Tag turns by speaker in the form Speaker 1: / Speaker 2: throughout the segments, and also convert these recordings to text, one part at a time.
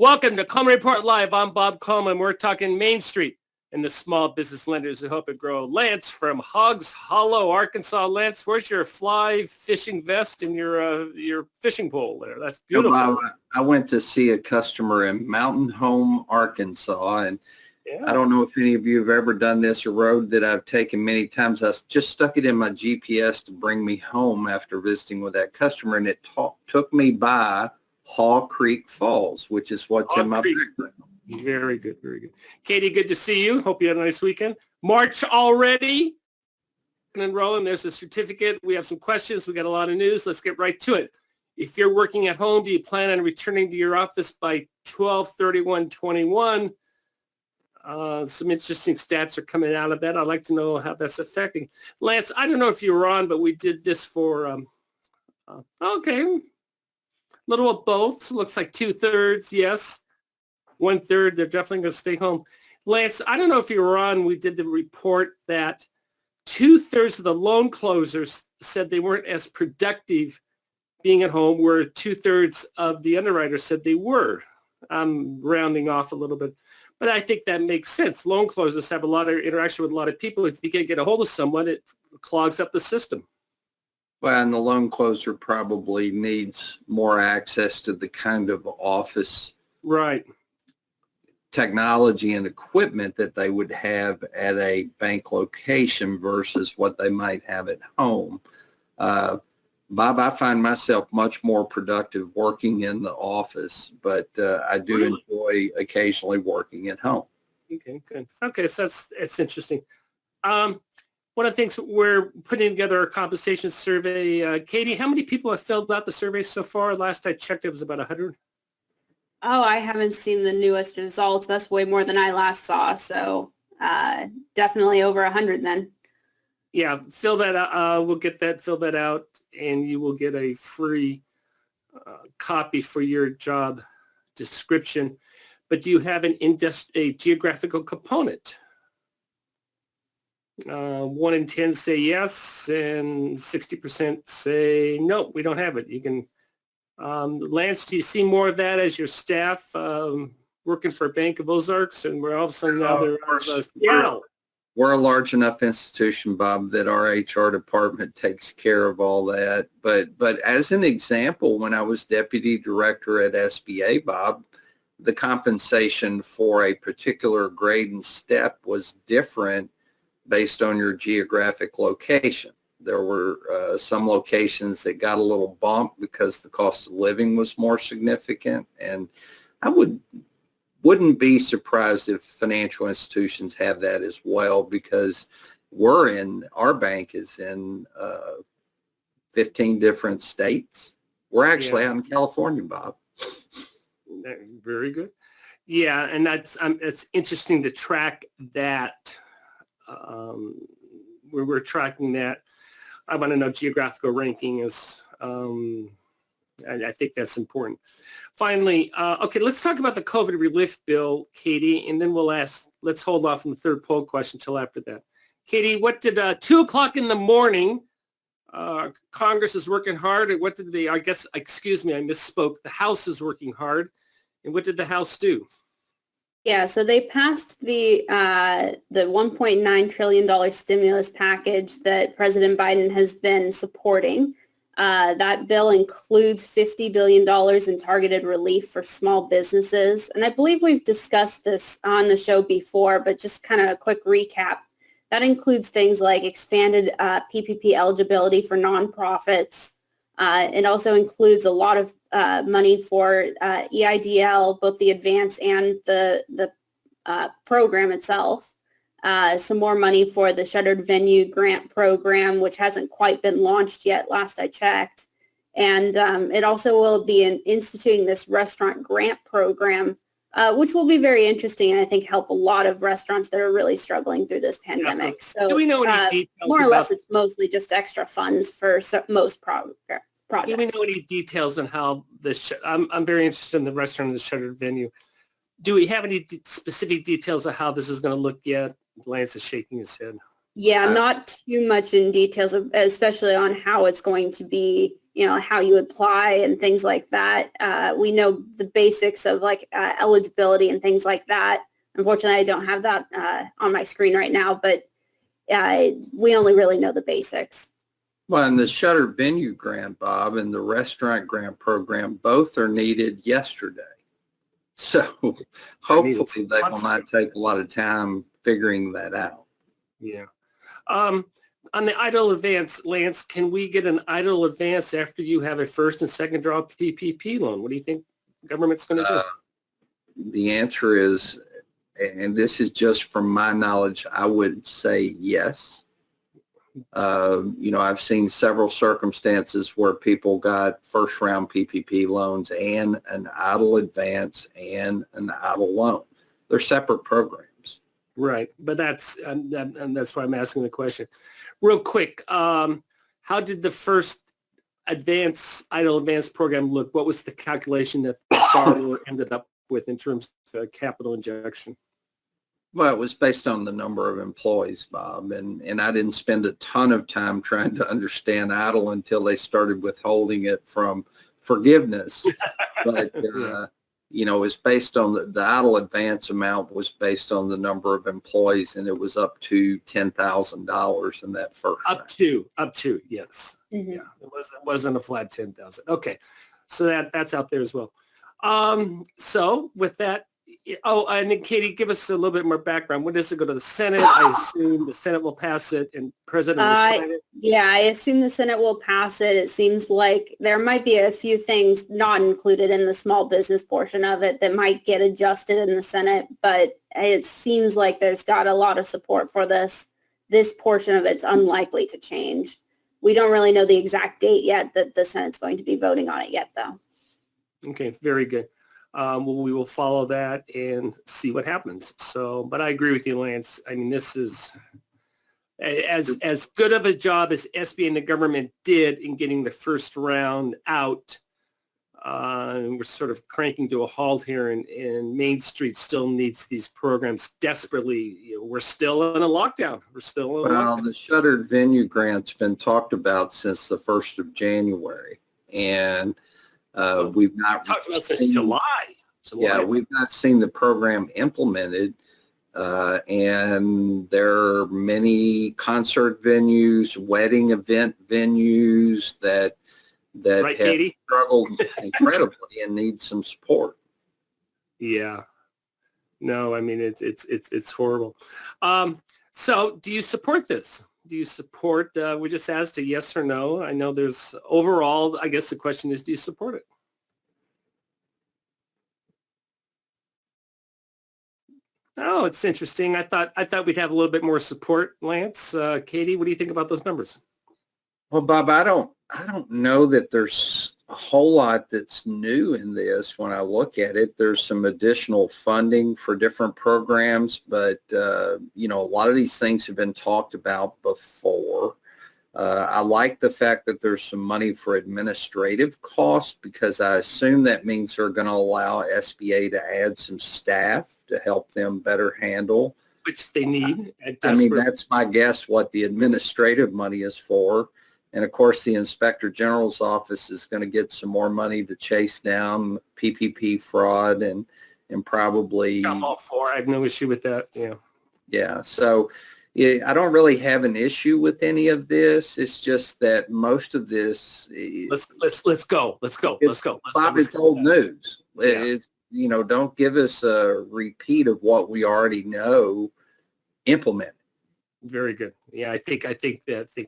Speaker 1: Welcome to Coleman Report Live. I'm Bob Coleman. We're talking Main Street and the small business lenders who help it grow. Lance from Hogs Hollow, Arkansas. Lance, where's your fly fishing vest and your fishing pole there? That's beautiful.
Speaker 2: I went to see a customer in Mountain Home, Arkansas, and I don't know if any of you have ever done this, a road that I've taken many times. I just stuck it in my GPS to bring me home after visiting with that customer, and it took me by Haw Creek Falls, which is what's in my background.
Speaker 1: Very good, very good. Katie, good to see you. Hope you had a nice weekend. March already and rolling. There's a certificate. We have some questions. We got a lot of news. Let's get right to it. If you're working at home, do you plan on returning to your office by 12/31/21? Some interesting stats are coming out of that. I'd like to know how that's affecting. Lance, I don't know if you were on, but we did this for, okay, little of both. So looks like 2/3, yes. 1/3, they're definitely going to stay home. Lance, I don't know if you were on. We did the report that 2/3 of the loan closers said they weren't as productive being at home, where 2/3 of the underwriters said they were. I'm rounding off a little bit, but I think that makes sense. Loan closers have a lot of interaction with a lot of people. If you can't get a hold of someone, it clogs up the system.
Speaker 2: Well, and the loan closer probably needs more access to the kind of office technology and equipment that they would have at a bank location versus what they might have at home. Bob, I find myself much more productive working in the office, but I do enjoy occasionally working at home.
Speaker 1: Okay, good. Okay, so that's interesting. One of the things, we're putting together a compensation survey. Katie, how many people have filled out the survey so far? Last I checked, it was about 100.
Speaker 3: Oh, I haven't seen the newest results. That's way more than I last saw. So definitely over 100 then.
Speaker 1: Yeah, fill that out. We'll get that, fill that out, and you will get a free copy for your job description. But do you have a geographical component? 1 in 10 say yes, and 60% say no, we don't have it. You can, Lance, do you see more of that as your staff working for Bank of Ozarks, and we're all of a sudden now they're Seattle?
Speaker 2: We're a large enough institution, Bob, that our HR department takes care of all that. But as an example, when I was deputy director at SBA, Bob, the compensation for a particular grade and step was different based on your geographic location. There were some locations that got a little bump because the cost of living was more significant. And I wouldn't be surprised if financial institutions have that as well, because our bank is in 15 different states. We're actually out in California, Bob.
Speaker 1: Very good. Yeah, and it's interesting to track that. We're tracking that. I want to know geographical ranking is, I think that's important. Finally, okay, let's talk about the COVID relief bill, Katie, and then let's hold off on the third poll question until after that. Katie, what did 2 o'clock in the morning, Congress is working hard, and what did I misspoke. The House is working hard, and what did the House do?
Speaker 3: Yeah, so they passed the $1.9 trillion stimulus package that President Biden has been supporting. That bill includes $50 billion in targeted relief for small businesses. And I believe we've discussed this on the show before, but just kind of a quick recap. That includes things like expanded PPP eligibility for nonprofits. It also includes a lot of money for EIDL, both the advance and the program itself. Some more money for the Shuttered venue grant program, which hasn't quite been launched yet, last I checked. And it also will be instituting this restaurant grant program, which will be very interesting and I think help a lot of restaurants that are really struggling through this pandemic. So
Speaker 1: do we know any details?
Speaker 3: More or less, it's mostly just extra funds for most projects.
Speaker 1: Do we know any details on how this? I'm very interested in the restaurant and the Shuttered venue. Do we have any specific details of how this is going to look yet? Lance is shaking his head.
Speaker 3: Yeah, not too much in details, especially on how it's going to be how you apply and things like that. We know the basics of like eligibility and things like that. Unfortunately, I don't have that on my screen right now, but we only really know the basics.
Speaker 2: Well, and the Shuttered Venue Grant, Bob, and the Restaurant Grant Program, both are needed yesterday. So hopefully they will not take a lot of time figuring that out.
Speaker 1: Yeah. On the EIDL advance, Lance, can we get an EIDL advance after you have a first and second draw PPP loan? What do you think the government's going to do?
Speaker 2: The answer is, and this is just from my knowledge, I would say yes. I've seen several circumstances where people got first round PPP loans and an EIDL advance and an EIDL loan. They're separate programs.
Speaker 1: Right. But that's why I'm asking the question. Real quick, how did the first EIDL advance program look? What was the calculation that the borrower ended up with in terms of capital injection?
Speaker 2: Well, it was based on the number of employees, Bob, and I didn't spend a ton of time trying to understand EIDL until they started withholding it from forgiveness. But, it was based on the EIDL advance amount was based on the number of employees, and it was up to $10,000 in that first
Speaker 1: round. Up to, yes.
Speaker 3: Mm-hmm.
Speaker 1: Yeah, it wasn't a flat 10,000. Okay, so that's out there as well. So with that, and then Katie, give us a little bit more background. When does it go to the Senate? I assume the Senate will pass it and President will sign it.
Speaker 3: Yeah, I assume the Senate will pass it. It seems like there might be a few things not included in the small business portion of it that might get adjusted in the Senate, but it seems like there's got a lot of support for this. This portion of it's unlikely to change. We don't really know the exact date yet that the Senate's going to be voting on it yet, though.
Speaker 1: Okay, very good. We will follow that and see what happens. So, but I agree with you, Lance. I mean, this is as good of a job as SBA and the government did in getting the first round out. We're sort of cranking to a halt here, and Main Street still needs these programs desperately. We're still in a lockdown.
Speaker 2: The Shuttered Venue Grant's been talked about since the 1st of January, and we've not
Speaker 1: talked about since July.
Speaker 2: Yeah, we've not seen the program implemented, and there are many concert venues, wedding event venues that
Speaker 1: right,
Speaker 2: have
Speaker 1: Katie?
Speaker 2: Struggled incredibly and need some support.
Speaker 1: Yeah, no, I mean it's horrible. So, do you support this? Do you support? We just asked a yes or no. I know there's overall. I guess the question is, do you support it? Oh, it's interesting. I thought we'd have a little bit more support, Lance. Katie, what do you think about those numbers?
Speaker 2: Well, Bob, I don't know that there's a whole lot that's new in this. When I look at it, there's some additional funding for different programs, but a lot of these things have been talked about before. I like the fact that there's some money for administrative costs, because I assume that means they're going to allow SBA to add some staff to help them better handle.
Speaker 1: Which they need.
Speaker 2: I mean, that's my guess what the administrative money is for. And of course, the Inspector General's office is going to get some more money to chase down PPP fraud and probably.
Speaker 1: I'm all for. I have no issue with that. Yeah.
Speaker 2: Yeah. So I don't really have an issue with any of this. It's just that most of this.
Speaker 1: Let's go.
Speaker 2: Bob, it's old news.
Speaker 1: Yeah.
Speaker 2: Don't give us a repeat of what we already know. Implement.
Speaker 1: Very good. Yeah, I think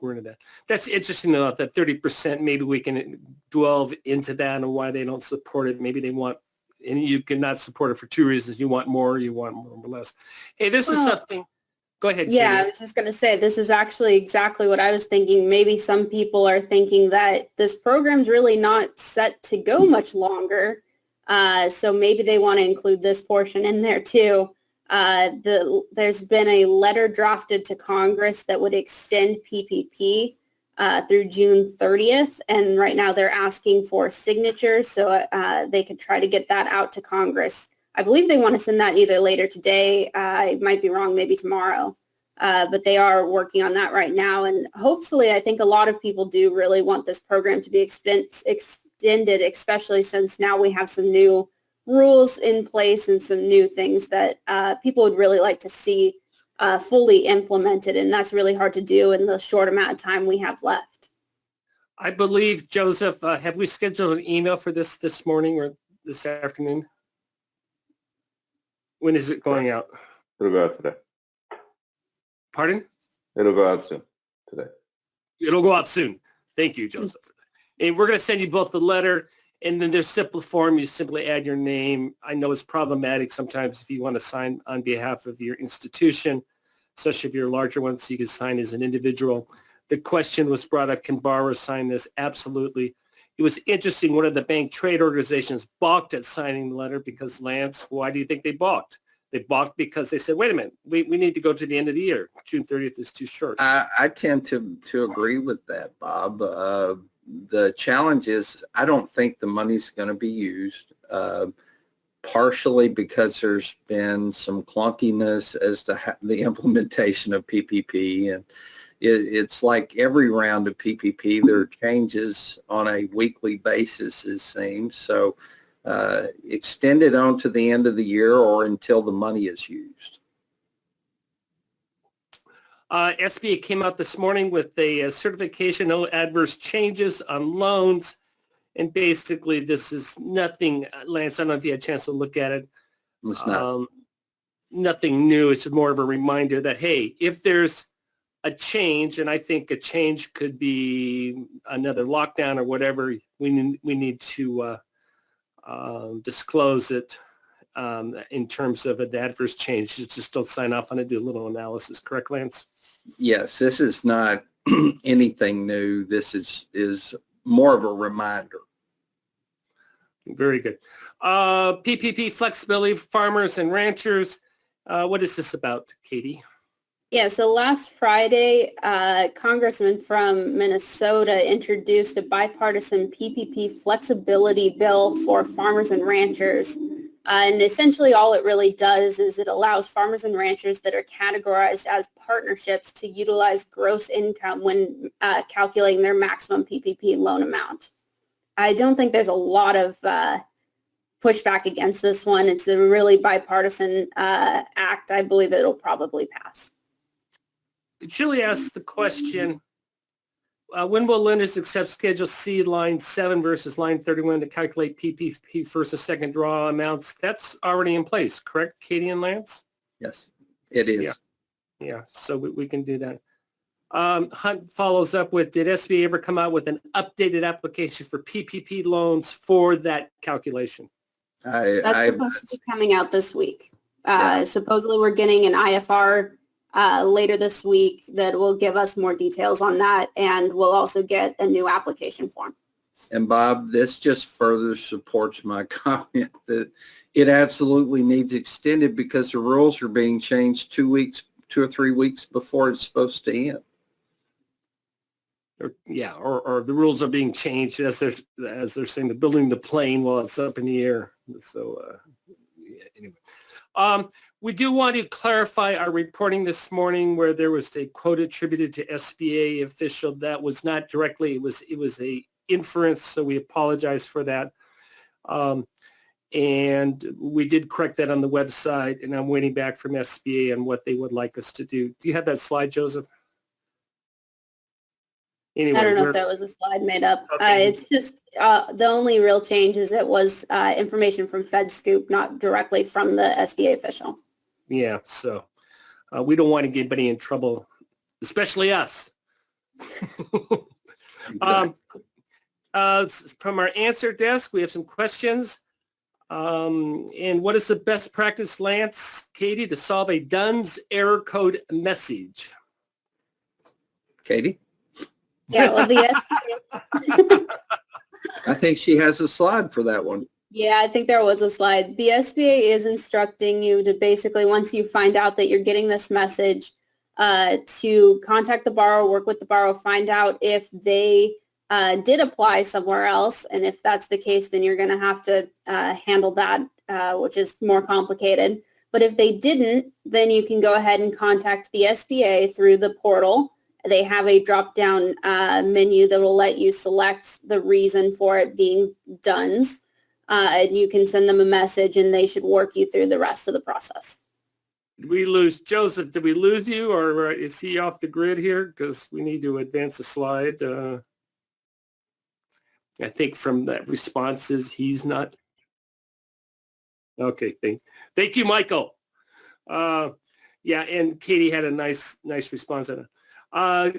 Speaker 1: we're into that. That's interesting though, that 30%. Maybe we can delve into that and why they don't support it. Maybe they want, and you cannot support it for two reasons. You want more or less. Hey, this is something. Go ahead.
Speaker 3: Yeah,
Speaker 1: Katie.
Speaker 3: I was just going to say, this is actually exactly what I was thinking. Maybe some people are thinking that this program's really not set to go much longer. So maybe they want to include this portion in there too. There's been a letter drafted to Congress that would extend PPP through June 30th. And right now they're asking for signatures so they could try to get that out to Congress. I believe they want to send that either later today. I might be wrong, maybe tomorrow. but they are working on that right now. And hopefully, I think a lot of people do really want this program to be extended, especially since now we have some new rules in place and some new things that people would really like to see fully implemented. And that's really hard to do in the short amount of time we have left.
Speaker 1: I believe, Joseph, have we scheduled an email for this morning or this afternoon? When is it going out?
Speaker 4: It'll go out today.
Speaker 1: Pardon?
Speaker 4: It'll go out soon today.
Speaker 1: It'll go out soon. Thank you, Joseph. And we're going to send you both the letter, and then there's simple form. You simply add your name. I know it's problematic sometimes if you want to sign on behalf of your institution, especially if you're a larger one, so you can sign as an individual. The question was brought up, can borrowers sign this? Absolutely. It was interesting. One of the bank trade organizations balked at signing the letter because, Lance, why do you think they balked? They balked because they said, wait a minute, we need to go to the end of the year. June 30th is too short.
Speaker 2: I tend to agree with that, Bob. The challenge is I don't think the money's going to be used, partially because there's been some clunkiness as to the implementation of PPP. And it's like every round of PPP, there are changes on a weekly basis, it seems. So extend it on to the end of the year or until the money is used.
Speaker 1: SBA came out this morning with a certification, no adverse changes on loans. And basically, this is nothing, Lance, I don't know if you had a chance to look at it.
Speaker 2: It's not.
Speaker 1: Nothing new. It's just more of a reminder that, hey, if there's a change, and I think a change could be another lockdown or whatever, we need to disclose it in terms of an adverse change. You just don't sign off on it, do a little analysis. Correct, Lance?
Speaker 2: Yes, this is not anything new. This is more of a reminder.
Speaker 1: Very good. PPP flexibility for farmers and ranchers. What is this about, Katie?
Speaker 3: Yeah, so last Friday, Congressman from Minnesota introduced a bipartisan PPP flexibility bill for farmers and ranchers. And essentially all it really does is it allows farmers and ranchers that are categorized as partnerships to utilize gross income when calculating their maximum PPP loan amount. I don't think there's a lot of pushback against this one. It's a really bipartisan act. I believe it'll probably pass.
Speaker 1: Julie asked the question, when will lenders accept Schedule C line 7 versus line 31 to calculate PPP first and second draw amounts? That's already in place, correct, Katie and Lance?
Speaker 2: Yes, it is.
Speaker 1: Yeah, so we can do that. Hunt follows up with, did SBA ever come out with an updated application for PPP loans for that calculation?
Speaker 3: That's supposed to be coming out this week. Supposedly we're getting an IFR later this week that will give us more details on that, and we'll also get a new application form.
Speaker 2: And Bob, this just further supports my comment that it absolutely needs extended because the rules are being changed 2 or 3 weeks before it's supposed to end.
Speaker 1: Or the rules are being changed as they're saying, they're building the plane while it's up in the air. So anyway. We do want to clarify our reporting this morning where there was a quote attributed to SBA official that was not directly, it was a inference, so we apologize for that. And we did correct that on the website, and I'm waiting back from SBA on what they would like us to do. Do you have that slide, Joseph? Anyway,
Speaker 3: I don't know if that was a slide made up.
Speaker 1: Okay.
Speaker 3: It's just the only real change is it was information from FedScoop, not directly from the SBA official.
Speaker 1: Yeah, so we don't want to get anybody in trouble, especially us. From our answer desk, we have some questions. And what is the best practice, Lance, Katie, to solve a Dunn's error code message?
Speaker 2: Katie?
Speaker 3: Yeah, well, the SBA.
Speaker 2: I think she has a slide for that one.
Speaker 3: Yeah, I think there was a slide. The SBA is instructing you to basically, once you find out that you're getting this message, to contact the borrower, work with the borrower, find out if they did apply somewhere else. And if that's the case, then you're going to have to handle that, which is more complicated. But if they didn't, then you can go ahead and contact the SBA through the portal. They have a drop-down menu that will let you select the reason for it being done's. And you can send them a message and they should work you through the rest of the process.
Speaker 1: Did we lose Joseph? Did we lose you, or is he off the grid here? Because we need to advance a slide. I think from that responses, he's not. Okay, thank you, Michael. Yeah, and Katie had a nice response on it.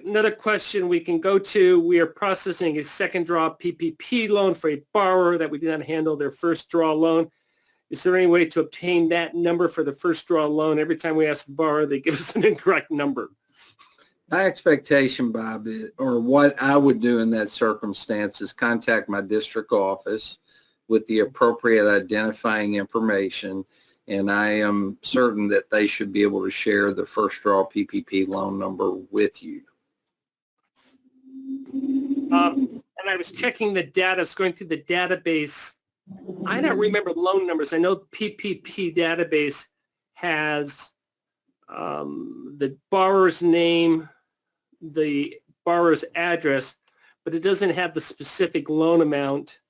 Speaker 1: Another question we can go to, we are processing a second draw PPP loan for a borrower that we did not handle their first draw loan. Is there any way to obtain that number for the first draw loan? Every time we ask the borrower, they give us an incorrect number.
Speaker 2: My expectation, Bob, or what I would do in that circumstance is contact my district office with the appropriate identifying information, and I am certain that they should be able to share the first draw PPP loan number with you.
Speaker 1: And I was checking the data, I was going through the database. I don't remember loan numbers. I know PPP database has the borrower's name, the borrower's address, but it doesn't have the specific loan amount.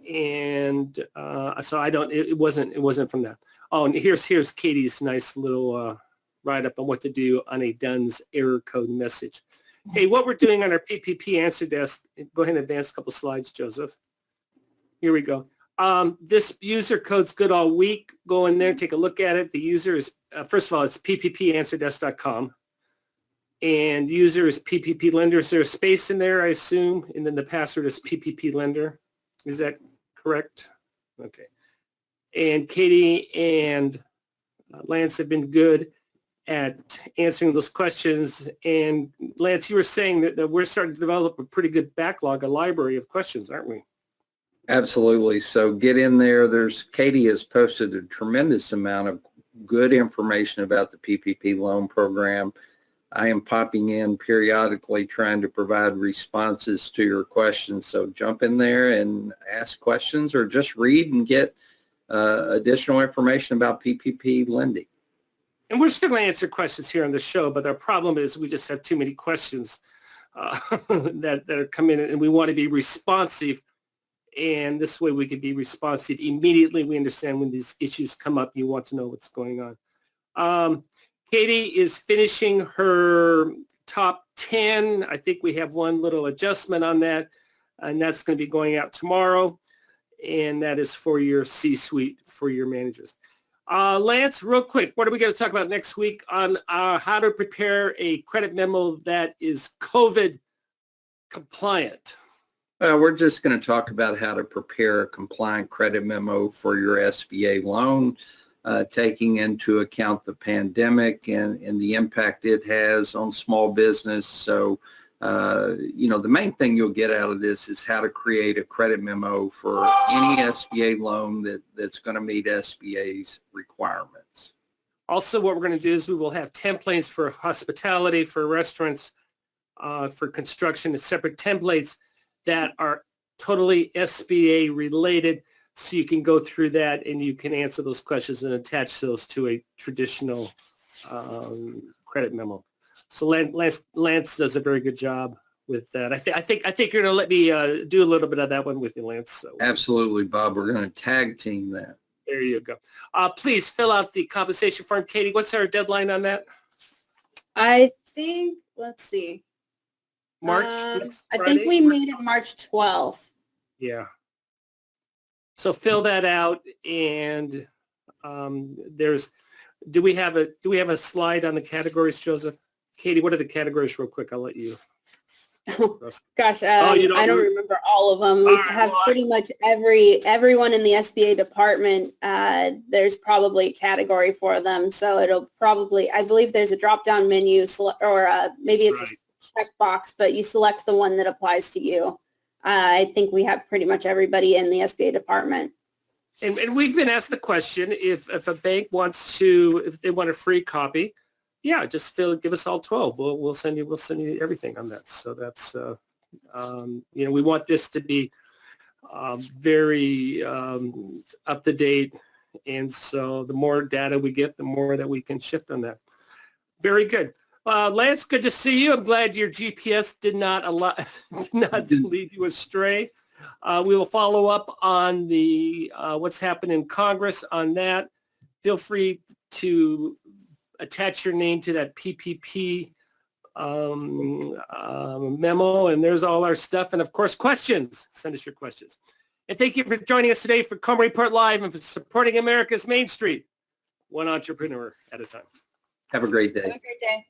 Speaker 1: So I don't. It wasn't from that. Oh, and here's Katie's nice little write up on what to do on a DUNS error code message. Hey, what we're doing on our PPP answer desk. Go ahead and advance a couple slides, Joseph. Here we go. This user code's good all week. Go in there, take a look at it. The user is first of all, it's pppanswerdesk.com, and user is PPP lender. Is there a space in there? I assume, and then the password is PPP lender. Is that correct? Okay. And Katie and Lance have been good at answering those questions. And Lance, you were saying that we're starting to develop a pretty good backlog, a library of questions, aren't we?
Speaker 2: Absolutely. So get in there. Katie has posted a tremendous amount of good information about the PPP loan program. I am popping in periodically trying to provide responses to your questions. So jump in there and ask questions, or just read and get additional information about PPP lending.
Speaker 1: And we're still going to answer questions here on the show, but our problem is we just have too many questions that are coming in, and we want to be responsive. And this way we can be responsive immediately. We understand when these issues come up, you want to know what's going on. Katie is finishing her top 10. I think we have one little adjustment on that, and that's going to be going out tomorrow. And that is for your C-suite, for your managers. Lance, real quick, what are we going to talk about next week on how to prepare a credit memo that is COVID compliant?
Speaker 2: We're just going to talk about how to prepare a compliant credit memo for your SBA loan, taking into account the pandemic and the impact it has on small business. So, the main thing you'll get out of this is how to create a credit memo for any SBA loan that's going to meet SBA's requirements.
Speaker 1: Also, what we're going to do is we will have templates for hospitality, for restaurants, for construction, and separate templates that are totally SBA related, so you can go through that and you can answer those questions and attach those to a traditional credit memo. So Lance does a very good job with that. I think you're going to let me do a little bit of that one with you, Lance. So.
Speaker 2: Absolutely, Bob. We're going to tag team that.
Speaker 1: There you go. Please fill out the compensation form. Katie, what's our deadline on that?
Speaker 3: I think, let's see.
Speaker 1: March?
Speaker 3: I think we made it March 12th.
Speaker 1: Yeah. So fill that out, and do we have a slide on the categories, Joseph? Katie, what are the categories real quick? I'll let you.
Speaker 3: Gosh, I don't remember all of them. We have pretty much everyone in the SBA department. There's probably a category for them. So it'll probably, I believe there's a drop-down menu, or maybe it's a checkbox, but you select the one that applies to you. I think we have pretty much everybody in the SBA department.
Speaker 1: And we've been asked the question, if a bank wants to, if they want a free copy, yeah, just give us all 12. We'll send you everything on that. So that's, we want this to be very up to date And so the more data we get, the more that we can shift on that. Very good. Lance, good to see you. I'm glad your GPS did not lead you astray. We will follow up on the what's happened in Congress on that. Feel free to attach your name to that PPP memo, and there's all our stuff. And of course, questions. Send us your questions. And thank you for joining us today for Coleman Report Live and for supporting America's Main Street, one entrepreneur at a time.
Speaker 2: Have a great day.
Speaker 5: Have a great day.